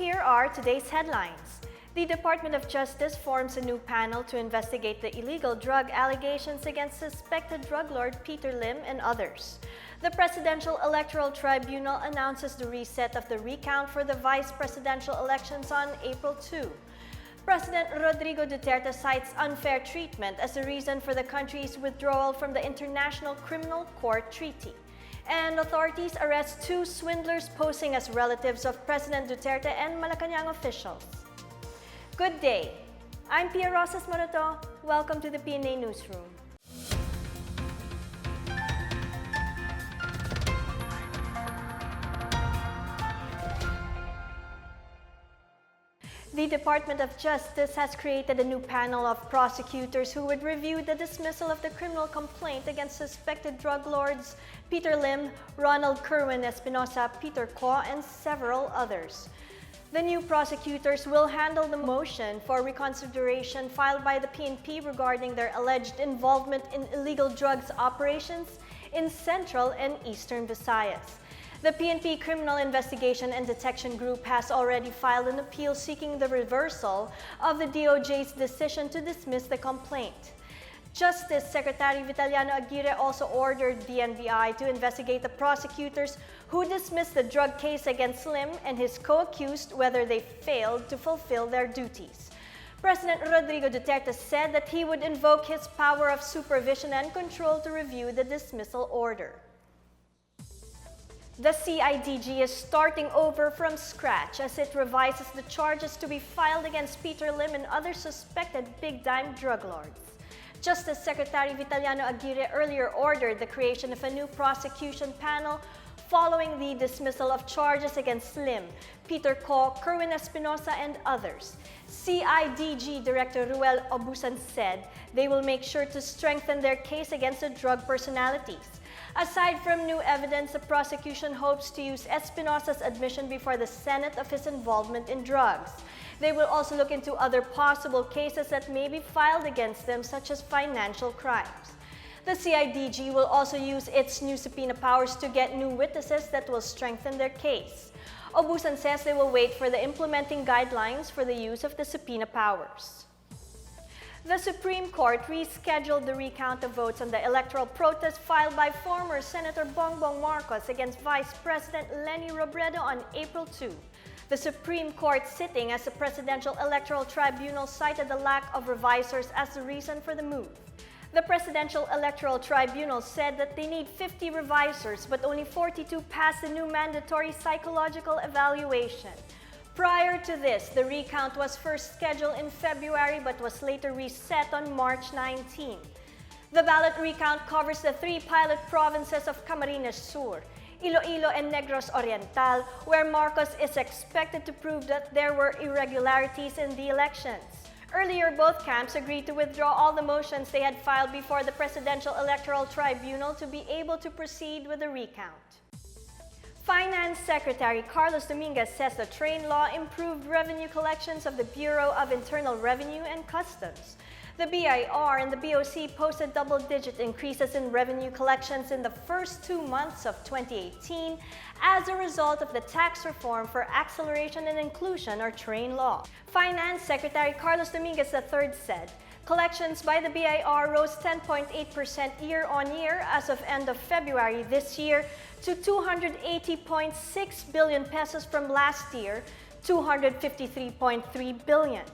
Here are today's headlines. The Department of Justice forms a new panel to investigate the illegal drug allegations against suspected drug lord Peter Lim and others. The Presidential Electoral Tribunal announces the reset of the recount for the vice presidential elections on April 2. President Rodrigo Duterte cites unfair treatment as the reason for the country's withdrawal from the International Criminal Court Treaty. And authorities arrest two swindlers posing as relatives of President Duterte and Malacanang officials. Good day. I'm Pia Rosas Morato. Welcome to the PNA Newsroom. The Department of Justice has created a new panel of prosecutors who would review the dismissal of the criminal complaint against suspected drug lords Peter Lim, Ronald Kerwin Espinosa, Peter Ko, and several others. The new prosecutors will handle the motion for reconsideration filed by the PNP regarding their alleged involvement in illegal drugs operations in Central and Eastern Visayas. The PNP Criminal Investigation and Detection Group has already filed an appeal seeking the reversal of the DOJ's decision to dismiss the complaint. Justice Secretary Vitaliano Aguirre also ordered the NBI to investigate the prosecutors who dismissed the drug case against Lim and his co-accused whether they failed to fulfill their duties. President Rodrigo Duterte said that he would invoke his power of supervision and control to review the dismissal order. The CIDG is starting over from scratch as it revises the charges to be filed against Peter Lim and other suspected big-time drug lords. Justice Secretary Vitaliano Aguirre earlier ordered the creation of a new prosecution panel following the dismissal of charges against Lim, Peter Ko, Kerwin Espinosa, and others. CIDG Director Ruel Obusan said they will make sure to strengthen their case against the drug personalities. Aside from new evidence, the prosecution hopes to use Espinosa's admission before the Senate of his involvement in drugs. They will also look into other possible cases that may be filed against them, such as financial crimes. The CIDG will also use its new subpoena powers to get new witnesses that will strengthen their case. Obusan says they will wait for the implementing guidelines for the use of the subpoena powers. The Supreme Court rescheduled the recount of votes on the electoral protest filed by former Senator Bongbong Marcos against Vice President Leni Robredo on April 2. The Supreme Court sitting as the Presidential Electoral Tribunal cited the lack of revisers as the reason for the move. The Presidential Electoral Tribunal said that they need 50 revisers but only 42 passed the new mandatory psychological evaluation. Prior to this, the recount was first scheduled in February but was later reset on March 19. The ballot recount covers the three pilot provinces of Camarines Sur, Iloilo, and Negros Oriental, where Marcos is expected to prove that there were irregularities in the elections. Earlier, both camps agreed to withdraw all the motions they had filed before the Presidential Electoral Tribunal to be able to proceed with the recount. Finance Secretary Carlos Dominguez says the train law improved revenue collections of the Bureau of Internal Revenue and Customs. The BIR and the BOC posted double-digit increases in revenue collections in the first 2 months of 2018 as a result of the tax reform for acceleration and inclusion or train law. Finance Secretary Carlos Dominguez III said, collections by the BIR rose 10.8% year-on-year as of end of February this year to 280.6 billion pesos from last year, 253.3 billion.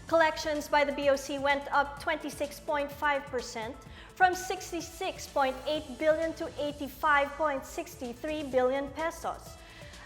Collections by the BOC went up 26.5% from 66.8 billion to 85.63 billion pesos.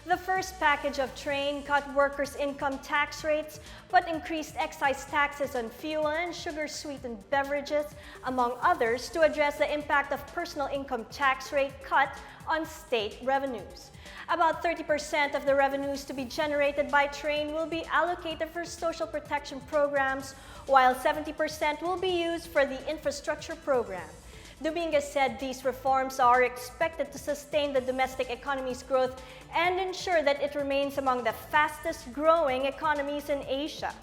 The first package of train cut workers' income tax rates but increased excise taxes on fuel and sugar-sweetened beverages, among others, to address the impact of personal income tax rate cut on state revenues. About 30% of the revenues to be generated by train will be allocated for social protection programs, while 70% will be used for the infrastructure program. Dominguez said these reforms are expected to sustain the domestic economy's growth and ensure that it remains among the fastest-growing economies in Asia.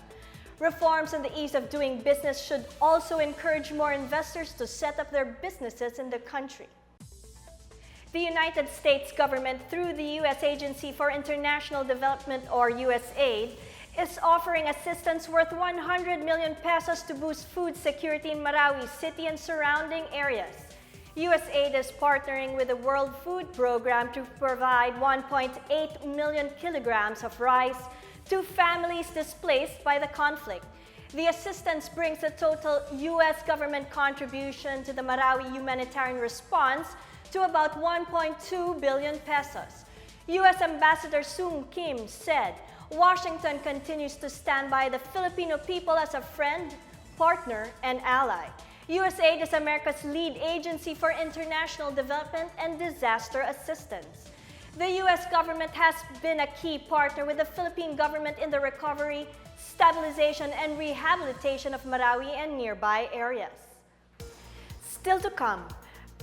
Reforms in the ease of doing business should also encourage more investors to set up their businesses in the country. The United States government, through the U.S. Agency for International Development, or USAID, is offering assistance worth 100 million pesos to boost food security in Marawi City and surrounding areas. USAID is partnering with the World Food Program to provide 1.8 million kilograms of rice to families displaced by the conflict. The assistance brings the total U.S. government contribution to the Marawi humanitarian response to about 1.2 billion pesos. U.S. Ambassador Sung Kim said Washington continues to stand by the Filipino people as a friend, partner, and ally. USAID is America's lead agency for international development and disaster assistance. The U.S. government has been a key partner with the Philippine government in the recovery, stabilization, and rehabilitation of Marawi and nearby areas. Still to come,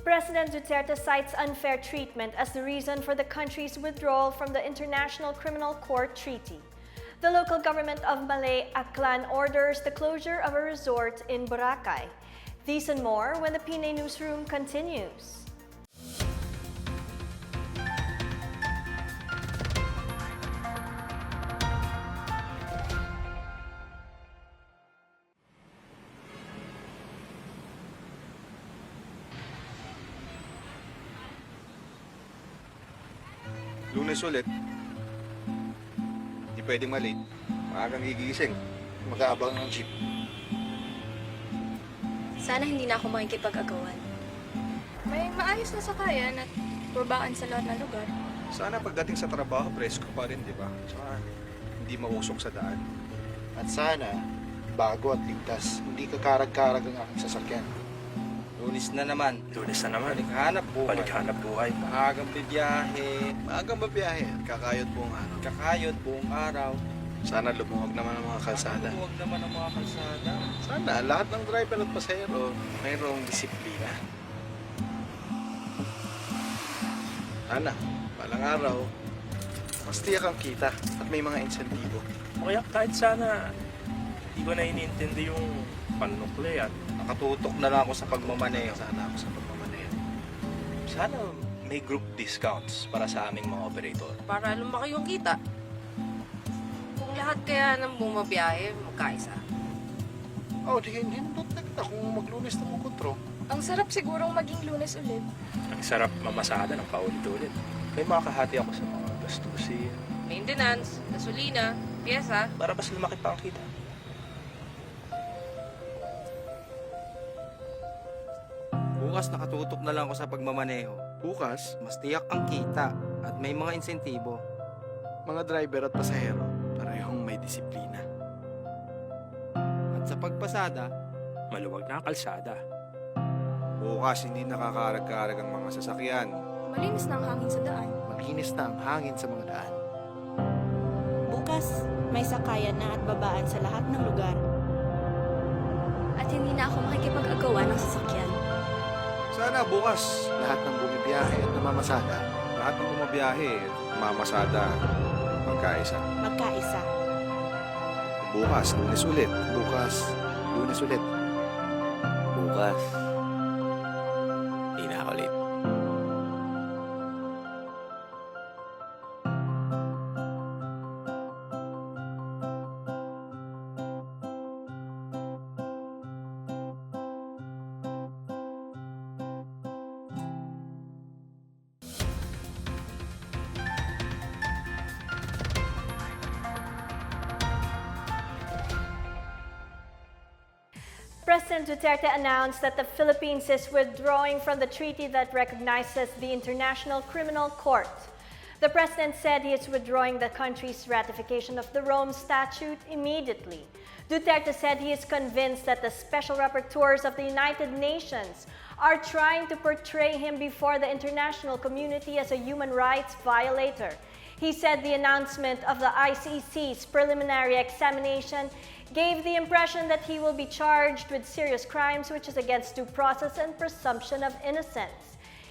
President Duterte cites unfair treatment as the reason for the country's withdrawal from the International Criminal Court Treaty. The local government of Malay Aklan orders the closure of a resort in Boracay. These and more when the PNA Newsroom continues. Lunes ulit. Hindi pwedeng malate. Maagang gigising. Mag-aabang ng jeep. Sana hindi na ako makikipag-agawan. May maayos na sakayan at babaan sa lahat ng lugar. Sana pagdating sa trabaho, presko pa rin, di ba? Saka hindi mausok sa daan. At sana, bago at ligtas, hindi kakarag-karag ang aking sasakyan. Lunes na naman. Lunes na naman. Balikhanap buhay. Balikhanap buhay. Maagang bibiyahe. Maagang mabiyahe. Kakayot buong araw. Kakayod buong araw. Sana lumuwag naman ang mga kalsada. Huwag naman ang mga kalsada. Sana lahat ng driver at pasahero mayroong disiplina. Sana, balang araw, mas tiyak ang kita at may mga insentibo. O kaya kahit sana, hindi ko na iniintindi yung panuklear. Nakatutok na lang ako sa pagmamaneho. Sana ako sa pagmamaneho. Sana may group discounts para sa aming mga operator. Para lumaki yung kita. Kung lahat kaya ng bumabiyahe, magkaisa. Hindot na kita kung maglunes na mong kontro. Ang sarap sigurong maging Lunes ulit. Ang sarap mamasada ng paulit-ulit. May makakahati ako sa mga gastusin Maintenance, gasolina, pyesa. para mas lumaki pa ang kita. Bukas nakatutok na lang ako sa pagmamaneho. Bukas, Mas tiyak ang kita at may mga insentibo. mga driver at pasahero, parehong may disiplina. At sa pagpasada, Maluwag na ang kalsada. Bukas, hindi nakakarag-karag ang mga sasakyan. Malinis na ang hangin sa daan. Malinis na ang hangin sa mga daan. Bukas, may sakayan na at babaan sa lahat ng lugar. At hindi na ako makikipag-agawan ng sasakyan. Sana bukas, Lahat ng bumibiyahe at namamasada, lahat ng bumabiyahe, mamasada, magkaisa. Magkaisa. Bukas, Lunes ulit. bukas, Lunes ulit. Bukas, di na ako late. President Duterte announced that the Philippines is withdrawing from the treaty that recognizes the International Criminal Court. The president said he is withdrawing the country's ratification of the Rome Statute immediately. Duterte said he is convinced that the special rapporteurs of the United Nations are trying to portray him before the international community as a human rights violator. He said the announcement of the ICC's preliminary examination gave the impression that he will be charged with serious crimes, which is against due process and presumption of innocence.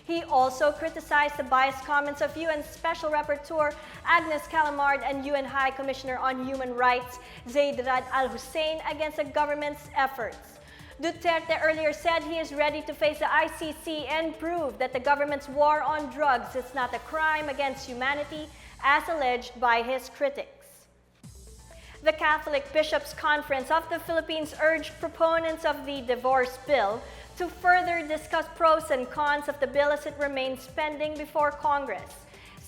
He also criticized the biased comments of UN Special Rapporteur Agnes Calamard and UN High Commissioner on Human Rights Zeid Rad Al Hussein against the government's efforts. Duterte earlier said he is ready to face the ICC and prove that the government's war on drugs is not a crime against humanity, as alleged by his critics. The Catholic Bishops' Conference of the Philippines urged proponents of the divorce bill to further discuss pros and cons of the bill as it remains pending before Congress.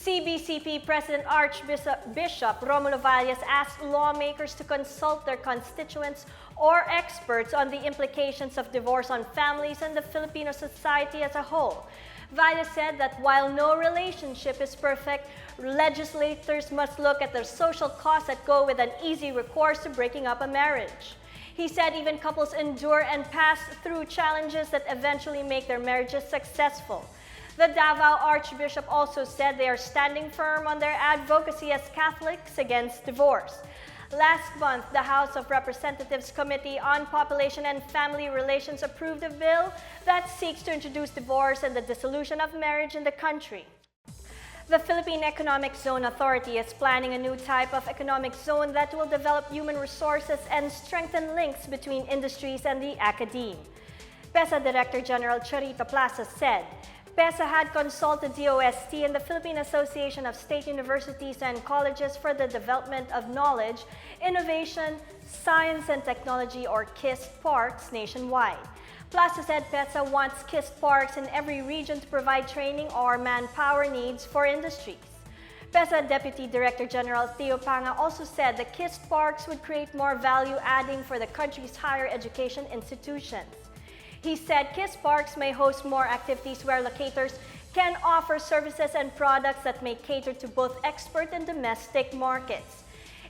CBCP President Archbishop Romulo Valles asked lawmakers to consult their constituents or experts on the implications of divorce on families and the Filipino society as a whole. Valles said that while no relationship is perfect, legislators must look at the social costs that go with an easy recourse to breaking up a marriage. He said even couples endure and pass through challenges that eventually make their marriages successful. The Davao Archbishop also said they are standing firm on their advocacy as Catholics against divorce. Last month, the House of Representatives Committee on Population and Family Relations approved a bill that seeks to introduce divorce and the dissolution of marriage in the country. The Philippine Economic Zone Authority is planning a new type of economic zone that will develop human resources and strengthen links between industries and the academe. PESA Director General Charito Plaza said, PESA had consulted DOST and the Philippine Association of State Universities and Colleges for the Development of Knowledge, Innovation, Science and Technology or KIST parks nationwide. Plaza said PESA wants KIST parks in every region to provide training or manpower needs for industries. PESA Deputy Director General Theo Panga also said the KIST parks would create more value adding for the country's higher education institutions. He said KIST parks may host more activities where locators can offer services and products that may cater to both export and domestic markets.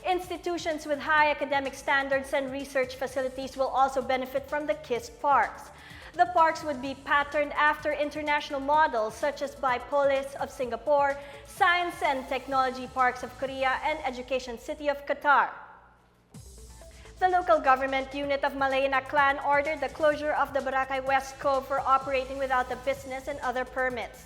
Institutions with high academic standards and research facilities will also benefit from the KIST parks. The parks would be patterned after international models such as Bipolis of Singapore, Science and Technology Parks of Korea, and Education City of Qatar. The local government unit of Malay Clan ordered the closure of the Boracay West Cove for operating without a business and other permits.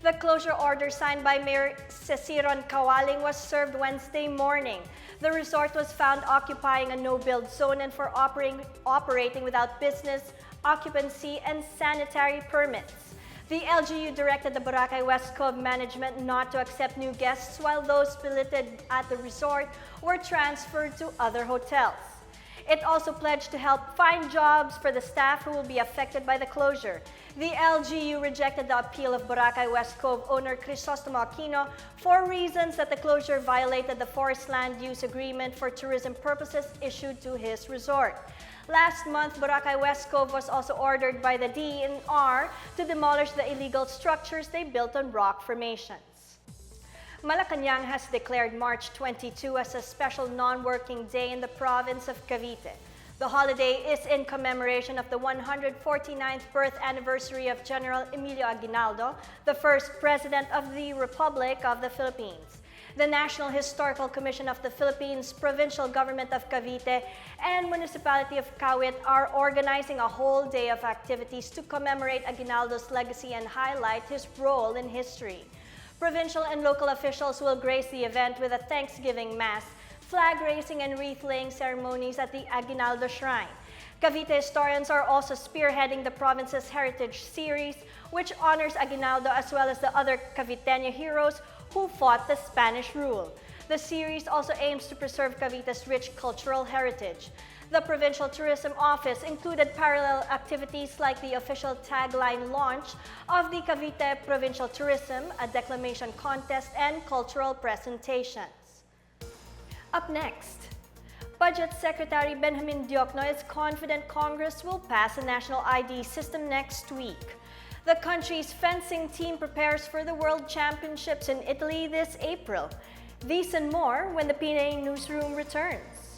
The closure order signed by Mayor Ceciron Kawaling was served Wednesday morning. The resort was found occupying a no-build zone and for operating without business, occupancy, and sanitary permits. The LGU directed the Boracay West Cove management not to accept new guests while those billeted at the resort were transferred to other hotels. It also pledged to help find jobs for the staff who will be affected by the closure. The LGU rejected the appeal of Boracay West Cove owner Crisostomo Aquino for reasons that the closure violated the Forest Land Use Agreement for tourism purposes issued to his resort. Last month, Boracay West Cove was also ordered by the DENR to demolish the illegal structures they built on rock formations. Malacanang has declared March 22 as a special non-working day in the province of Cavite. The holiday is in commemoration of the 149th birth anniversary of General Emilio Aguinaldo, the first President of the Republic of the Philippines. The National Historical Commission of the Philippines, Provincial Government of Cavite, and Municipality of Kawit are organizing a whole day of activities to commemorate Aguinaldo's legacy and highlight his role in history. Provincial and local officials will grace the event with a Thanksgiving Mass, flag raising and wreath-laying ceremonies at the Aguinaldo Shrine. Cavite historians are also spearheading the province's Heritage Series, which honors Aguinaldo as well as the other Caviteño heroes who fought the Spanish rule. The series also aims to preserve Cavite's rich cultural heritage. The Provincial Tourism Office included parallel activities like the official tagline launch of the Cavite Provincial Tourism, a declamation contest, and cultural presentations. Up next, Budget Secretary Benjamin Diokno is confident Congress will pass a national ID system next week. The country's fencing team prepares for the World Championships in Italy this April. These and more when the PNA Newsroom returns.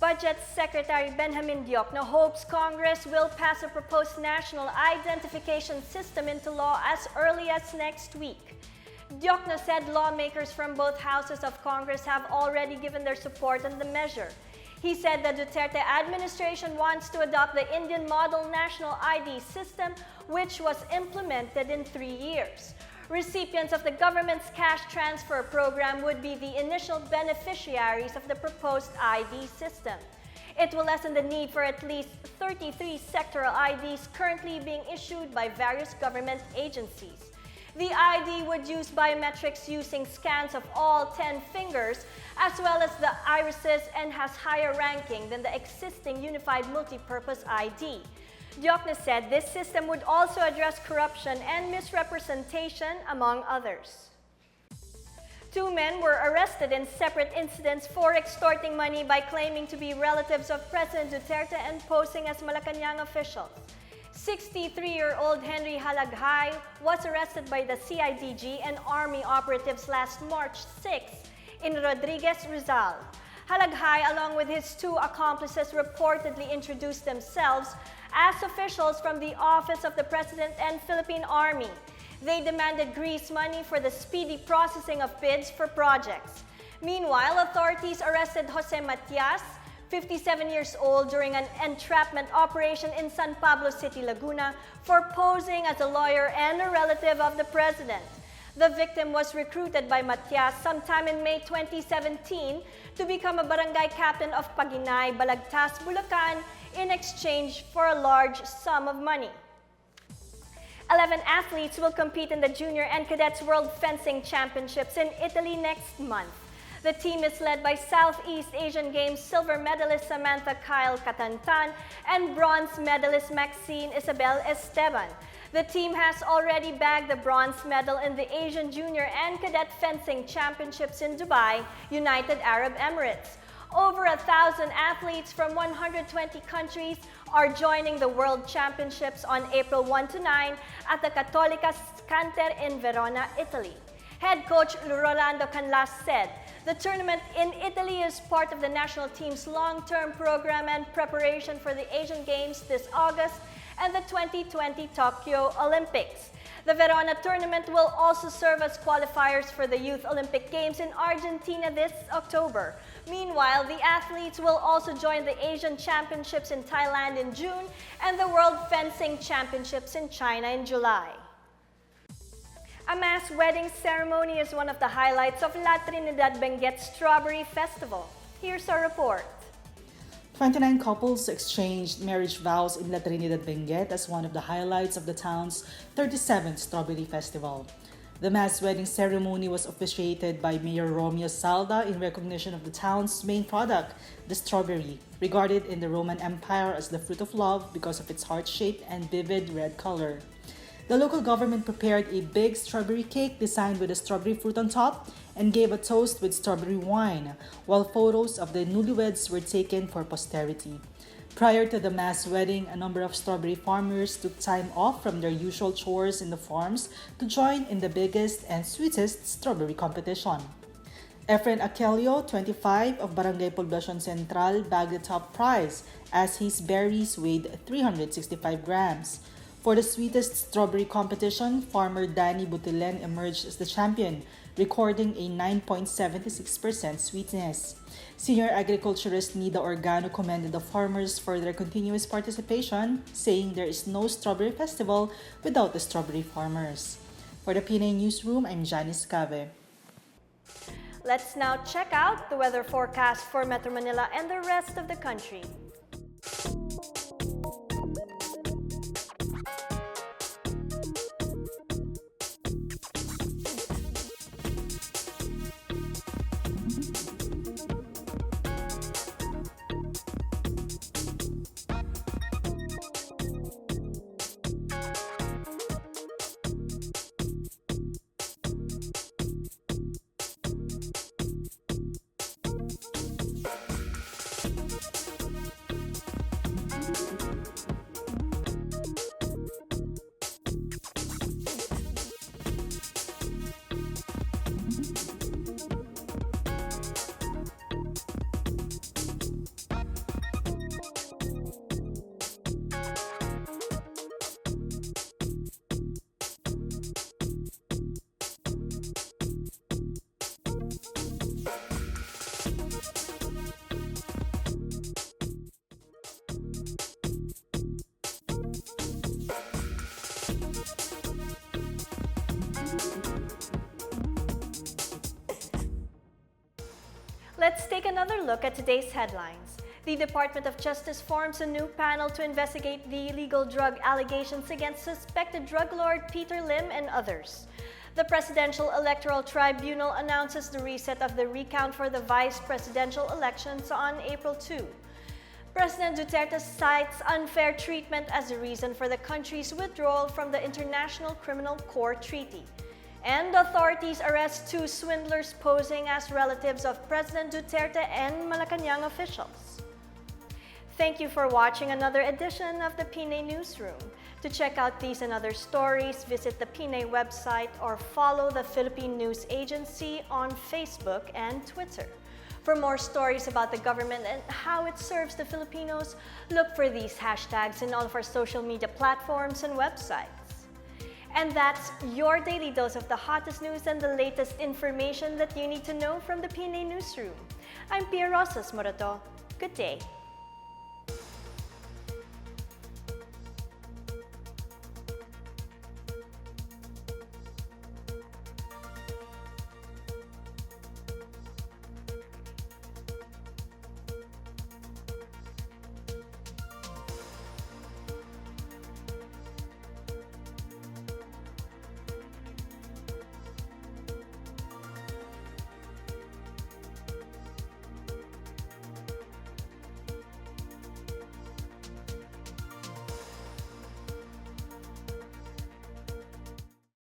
Budget Secretary Benjamin Diokno hopes Congress will pass a proposed national identification system into law as early as next week. Diokno said lawmakers from both houses of Congress have already given their support on the measure. He said the Duterte administration wants to adopt the Indian Model National ID system, which was implemented in 3 years. Recipients of the government's cash transfer program would be the initial beneficiaries of the proposed ID system. It will lessen the need for at least 33 sectoral IDs currently being issued by various government agencies. The ID would use biometrics using scans of all 10 fingers as well as the irises and has higher ranking than the existing unified multipurpose ID. Diokno said this system would also address corruption and misrepresentation, among others. 2 men were arrested in separate incidents for extorting money by claiming to be relatives of President Duterte and posing as Malacanang officials. 63-year-old Henry Halaghay was arrested by the CIDG and Army operatives last March 6 in Rodriguez, Rizal. Halaghay, along with his 2 accomplices, reportedly introduced themselves as officials from the Office of the President and Philippine Army. They demanded grease money for the speedy processing of bids for projects. Meanwhile, authorities arrested Jose Matias, 57 years old, during an entrapment operation in San Pablo City, Laguna, for posing as a lawyer and a relative of the president. The victim was recruited by Matias sometime in May 2017 to become a barangay captain of Paginay, Balagtas, Bulacan, in exchange for a large sum of money. 11 athletes will compete in the Junior and Cadets World Fencing Championships in Italy next month. The team is led by Southeast Asian Games silver medalist Samantha Kyle Katantan and bronze medalist Maxine Isabel Esteban. The team has already bagged the bronze medal in the Asian Junior and Cadet Fencing Championships in Dubai, United Arab Emirates. Over 1,000 athletes from 120 countries are joining the World Championships on April 1 to 9 at the Cattolica Canter in Verona, Italy. Head coach Rolando Canlas said, "The tournament in Italy is part of the national team's long-term program and preparation for the Asian Games this August and the 2020 Tokyo Olympics. The Verona tournament will also serve as qualifiers for the Youth Olympic Games in Argentina this October. Meanwhile, the athletes will also join the Asian Championships in Thailand in June and the World Fencing Championships in China in July." A mass wedding ceremony is one of the highlights of La Trinidad Benguet Strawberry Festival. Here's our report. 29 couples exchanged marriage vows in La Trinidad Benguet as one of the highlights of the town's 37th Strawberry Festival. The mass wedding ceremony was officiated by Mayor Romeo Salda in recognition of the town's main product, the strawberry, regarded in the Roman Empire as the fruit of love because of its heart-shaped and vivid red color. The local government prepared a big strawberry cake designed with a strawberry fruit on top and gave a toast with strawberry wine, while photos of the newlyweds were taken for posterity. Prior to the mass wedding, a number of strawberry farmers took time off from their usual chores in the farms to join in the biggest and sweetest strawberry competition. Efren Aquelio, 25, of Barangay Poblacion Central, bagged the top prize as his berries weighed 365 grams. For the sweetest strawberry competition, farmer Danny Butilen emerged as the champion, recording a 9.76% sweetness. Senior agriculturist Nida Organo commended the farmers for their continuous participation, saying there is no strawberry festival without the strawberry farmers. For the PNA Newsroom, I'm Janice Cave. Let's now check out the weather forecast for Metro Manila and the rest of the country. Let's take another look at today's headlines. The Department of Justice forms a new panel to investigate the illegal drug allegations against suspected drug lord Peter Lim and others. The Presidential Electoral Tribunal announces the reset of the recount for the vice presidential elections on April 2. President Duterte cites unfair treatment as a reason for the country's withdrawal from the International Criminal Court Treaty. And authorities arrest 2 swindlers posing as relatives of President Duterte and Malacanang officials. Thank you for watching another edition of the PNA Newsroom. To check out these and other stories, visit the PNA website or follow the Philippine News Agency on Facebook and Twitter. For more stories about the government and how it serves the Filipinos, look for these hashtags in all of our social media platforms and websites. And that's your daily dose of the hottest news and the latest information that you need to know from the PNA Newsroom. I'm Pia Rosas Morato. Good day.